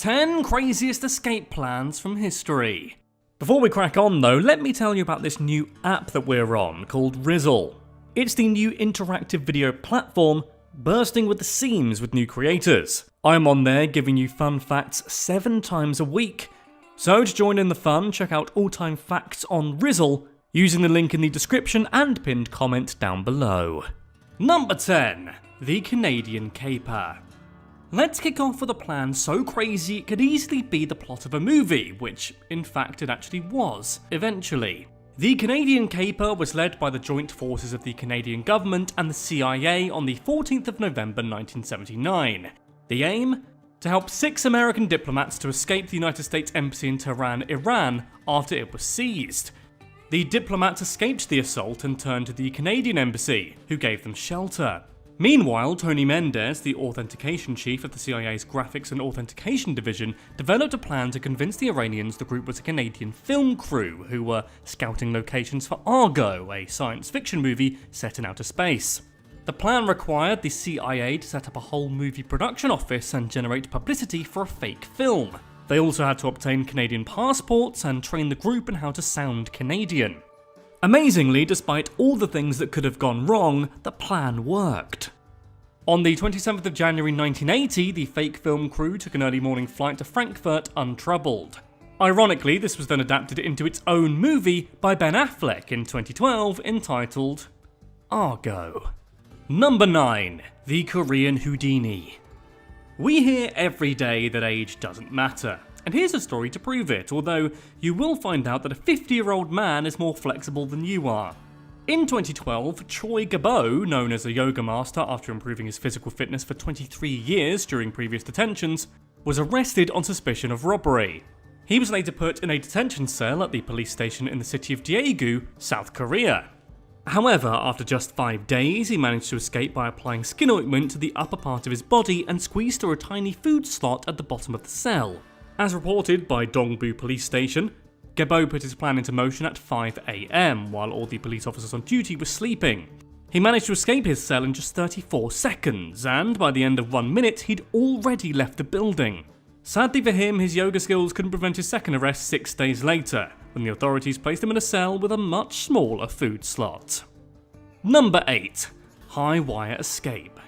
10 craziest escape plans from history. Before we crack on though, let me tell you about this new app that we're on called Rizzle. It's the new interactive video platform bursting with the seams with new creators. I'm on there giving you fun facts 7 times a week. So to join in the fun, check out all-time facts on Rizzle using the link in the description and pinned comment down below. Number 10. The Canadian Caper. Let's kick off with a plan so crazy it could easily be the plot of a movie, which in fact it actually was, eventually. The Canadian Caper was led by the joint forces of the Canadian government and the CIA on the 14th of November 1979. The aim? To help 6 American diplomats to escape the United States Embassy in Tehran, Iran, after it was seized. The diplomats escaped the assault and turned to the Canadian Embassy, who gave them shelter. Meanwhile, Tony Mendez, the authentication chief of the CIA's Graphics and Authentication Division, developed a plan to convince the Iranians the group was a Canadian film crew who were scouting locations for Argo, a science fiction movie set in outer space. The plan required the CIA to set up a whole movie production office and generate publicity for a fake film. They also had to obtain Canadian passports and train the group in how to sound Canadian. Amazingly, despite all the things that could have gone wrong, the plan worked. On the 27th of January 1980, the fake film crew took an early morning flight to Frankfurt untroubled. Ironically, this was then adapted into its own movie by Ben Affleck in 2012 entitled Argo. Number 9. The Korean Houdini. We hear every day that age doesn't matter. And here's a story to prove it, although you will find out that a 50-year-old man is more flexible than you are. In 2012, Choi Gabo, known as a yoga master after improving his physical fitness for 23 years during previous detentions, was arrested on suspicion of robbery. He was later put in a detention cell at the police station in the city of Daegu, South Korea. However, after just 5 days, he managed to escape by applying skin ointment to the upper part of his body and squeezed through a tiny food slot at the bottom of the cell. As reported by Dongbu Police Station, Gabo put his plan into motion at 5 AM while all the police officers on duty were sleeping. He managed to escape his cell in just 34 seconds, and by the end of 1 minute he'd already left the building. Sadly for him, his yoga skills couldn't prevent his second arrest 6 days later, when the authorities placed him in a cell with a much smaller food slot. Number 8. High wire escape.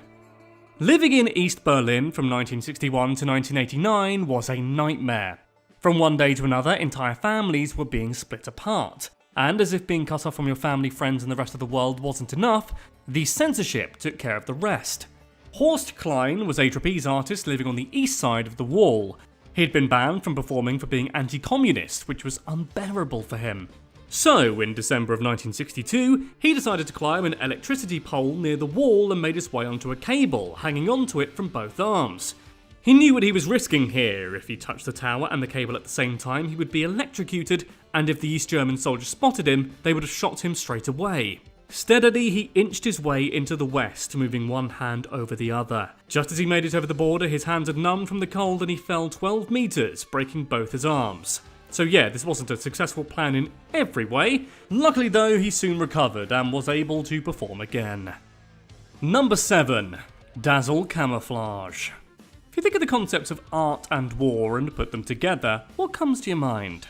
Living in East Berlin from 1961 to 1989 was a nightmare. From one day to another, entire families were being split apart. And as if being cut off from your family, friends and the rest of the world wasn't enough, the censorship took care of the rest. Horst Klein was a trapeze artist living on the east side of the wall. He'd been banned from performing for being anti-communist, which was unbearable for him. So, in December of 1962, he decided to climb an electricity pole near the wall and made his way onto a cable, hanging onto it from both arms. He knew what he was risking here. If he touched the tower and the cable at the same time, he would be electrocuted, and if the East German soldiers spotted him, they would have shot him straight away. Steadily, he inched his way into the west, moving one hand over the other. Just as he made it over the border, his hands had numbed from the cold and he fell 12 meters, breaking both his arms. So yeah, this wasn't a successful plan in every way. Luckily though, he soon recovered and was able to perform again. Number 7. Dazzle camouflage. If you think of the concepts of art and war and put them together, what comes to your mind?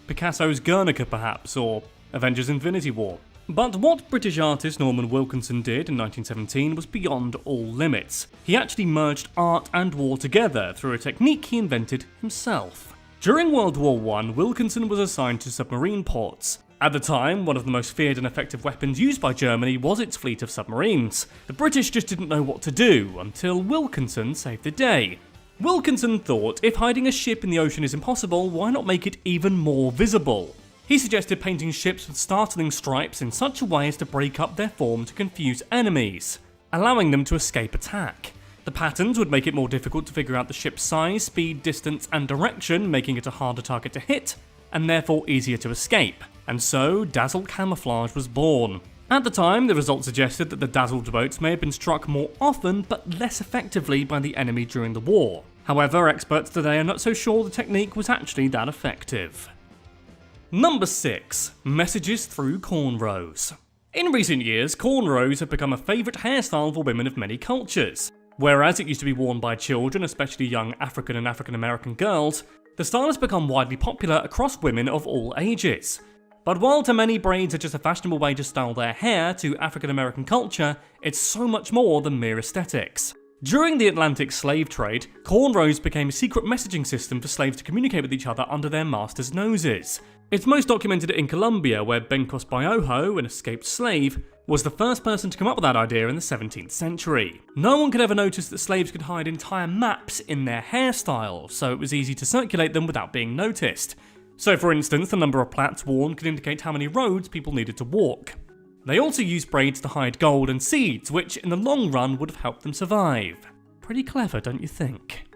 Picasso's Guernica perhaps, or Avengers Infinity War. But what British artist Norman Wilkinson did in 1917 was beyond all limits. He actually merged art and war together through a technique he invented himself. During World War I, Wilkinson was assigned to submarine ports. At the time, one of the most feared and effective weapons used by Germany was its fleet of submarines. The British just didn't know what to do, until Wilkinson saved the day. Wilkinson thought, if hiding a ship in the ocean is impossible, why not make it even more visible? He suggested painting ships with startling stripes in such a way as to break up their form to confuse enemies, allowing them to escape attack. The patterns would make it more difficult to figure out the ship's size, speed, distance and direction, making it a harder target to hit, and therefore easier to escape. And so, Dazzle camouflage was born. At the time, the results suggested that the dazzled boats may have been struck more often but less effectively by the enemy during the war. However, experts today are not so sure the technique was actually that effective. Number 6. Messages through cornrows. In recent years, cornrows have become a favourite hairstyle for women of many cultures. Whereas it used to be worn by children, especially young African and African American girls, the style has become widely popular across women of all ages. But while to many braids are just a fashionable way to style their hair, to African American culture, it's so much more than mere aesthetics. During the Atlantic slave trade, cornrows became a secret messaging system for slaves to communicate with each other under their masters' noses. It's most documented in Colombia, where Bencos Bayojo, an escaped slave, was the first person to come up with that idea in the 17th century. No one could ever notice that slaves could hide entire maps in their hairstyle, so it was easy to circulate them without being noticed. So for instance, the number of plaits worn could indicate how many roads people needed to walk. They also used braids to hide gold and seeds, which in the long run would have helped them survive. Pretty clever, don't you think?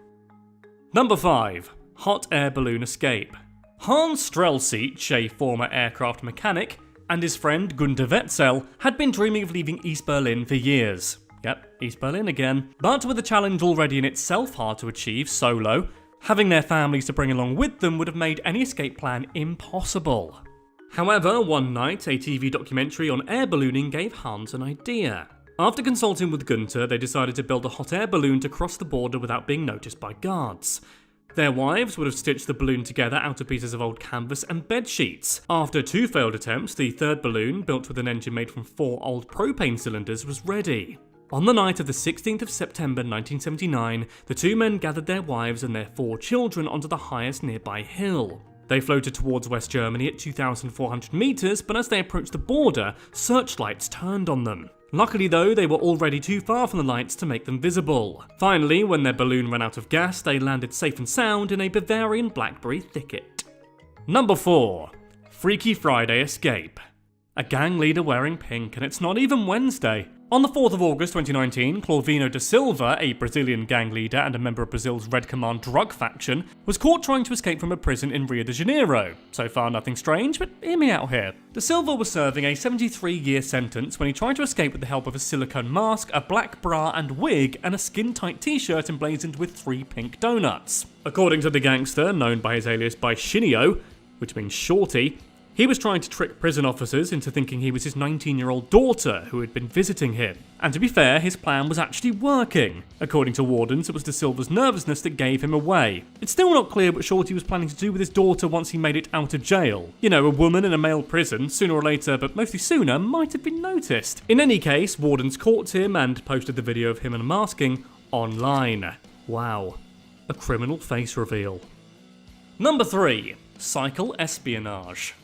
Number 5. Hot air balloon escape. Hans Strelsic, a former aircraft mechanic, and his friend Gunter Wetzel had been dreaming of leaving East Berlin for years. Yep, East Berlin again. But with the challenge already in itself hard to achieve solo, having their families to bring along with them would have made any escape plan impossible. However, one night, a TV documentary on air ballooning gave Hans an idea. After consulting with Gunter, they decided to build a hot air balloon to cross the border without being noticed by guards. Their wives would have stitched the balloon together out of pieces of old canvas and bed sheets. After 2 failed attempts, the third balloon, built with an engine made from 4 old propane cylinders, was ready. On the night of the 16th of September 1979, the 2 men gathered their wives and their 4 children onto the highest nearby hill. They floated towards West Germany at 2,400 meters, but as they approached the border, searchlights turned on them. Luckily though, they were already too far from the lights to make them visible. Finally, when their balloon ran out of gas, they landed safe and sound in a Bavarian blackberry thicket. Number 4. Freaky Friday escape. A gang leader wearing pink, and it's not even Wednesday. On the 4th of August 2019, Clovino da Silva, a Brazilian gang leader and a member of Brazil's Red Command drug faction, was caught trying to escape from a prison in Rio de Janeiro. So far nothing strange, but hear me out here. Da Silva was serving a 73-year sentence when he tried to escape with the help of a silicone mask, a black bra and wig, and a skin-tight t-shirt emblazoned with 3 pink donuts. According to the gangster, known by his alias Baixinho, which means shorty, he was trying to trick prison officers into thinking he was his 19-year-old daughter who had been visiting him. And to be fair, his plan was actually working. According to wardens, it was Da Silva's nervousness that gave him away. It's still not clear what Shorty was planning to do with his daughter once he made it out of jail. You know, a woman in a male prison, sooner or later, but mostly sooner, might have been noticed. In any case, wardens caught him and posted the video of him unmasking online. Wow. A criminal face reveal. Number 3. Cycle espionage.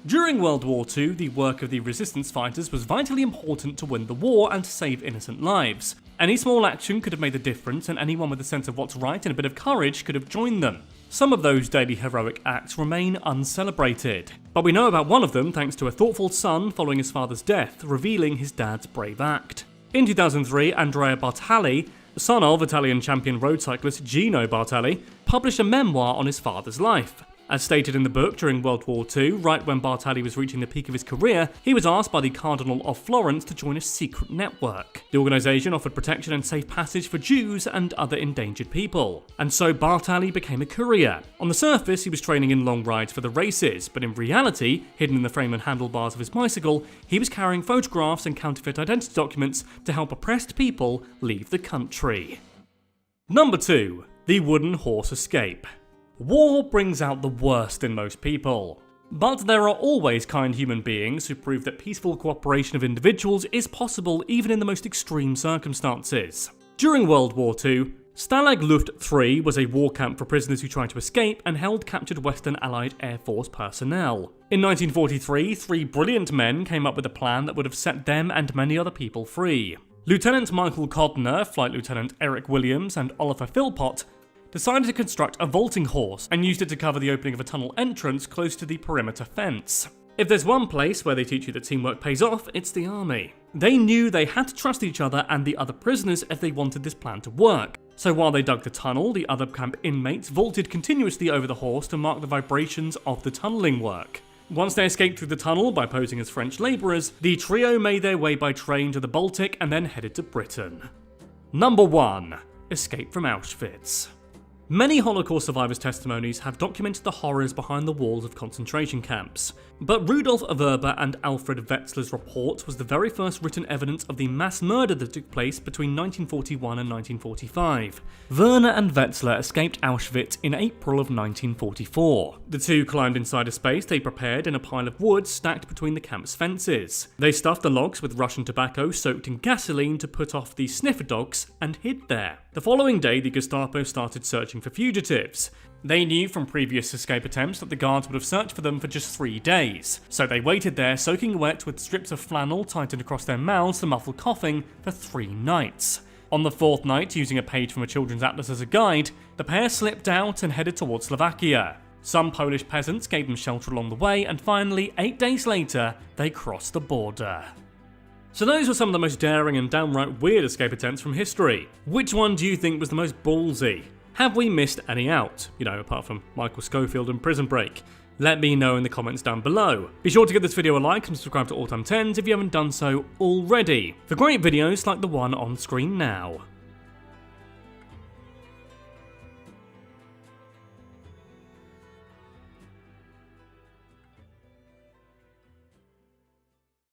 During World War II, the work of the resistance fighters was vitally important to win the war and to save innocent lives. Any small action could have made a difference, and anyone with a sense of what's right and a bit of courage could have joined them. Some of those daily heroic acts remain uncelebrated, but we know about one of them thanks to a thoughtful son following his father's death, revealing his dad's brave act. In 2003, Andrea Bartali, son of Italian champion road cyclist Gino Bartali, published a memoir on his father's life. As stated in the book, during World War II, right when Bartali was reaching the peak of his career, he was asked by the Cardinal of Florence to join a secret network. The organisation offered protection and safe passage for Jews and other endangered people. And so Bartali became a courier. On the surface, he was training in long rides for the races, but in reality, hidden in the frame and handlebars of his bicycle, he was carrying photographs and counterfeit identity documents to help oppressed people leave the country. Number 2. The Wooden Horse Escape. War brings out the worst in most people. But there are always kind human beings who prove that peaceful cooperation of individuals is possible even in the most extreme circumstances. During World War II, Stalag Luft III was a war camp for prisoners who tried to escape and held captured Western Allied Air Force personnel. In 1943, 3 brilliant men came up with a plan that would have set them and many other people free. Lieutenant Michael Codner, Flight Lieutenant Eric Williams, and Oliver Philpott decided to construct a vaulting horse and used it to cover the opening of a tunnel entrance close to the perimeter fence. If there's one place where they teach you that teamwork pays off, it's the army. They knew they had to trust each other and the other prisoners if they wanted this plan to work. So while they dug the tunnel, the other camp inmates vaulted continuously over the horse to mark the vibrations of the tunneling work. Once they escaped through the tunnel by posing as French labourers, the trio made their way by train to the Baltic and then headed to Britain. Number 1. Escape from Auschwitz. Many Holocaust survivors' testimonies have documented the horrors behind the walls of concentration camps, but Rudolf Verber and Alfred Wetzler's report was the very first written evidence of the mass murder that took place between 1941 and 1945. Werner and Wetzler escaped Auschwitz in April of 1944. The two climbed inside a space they prepared in a pile of wood stacked between the camp's fences. They stuffed the logs with Russian tobacco soaked in gasoline to put off the sniffer dogs and hid there. The following day, the Gestapo started searching for fugitives. They knew from previous escape attempts that the guards would have searched for them for just 3 days, so they waited there soaking wet with strips of flannel tightened across their mouths to muffle coughing for 3 nights. On the 4th night, using a page from a children's atlas as a guide, the pair slipped out and headed towards Slovakia. Some Polish peasants gave them shelter along the way, and finally, 8 days later, they crossed the border. So those were some of the most daring and downright weird escape attempts from history. Which one do you think was the most ballsy? Have we missed any out? You know, apart from Michael Scofield and Prison Break. Let me know in the comments down below. Be sure to give this video a like and subscribe to All Time 10s if you haven't done so already, for great videos like the one on screen now.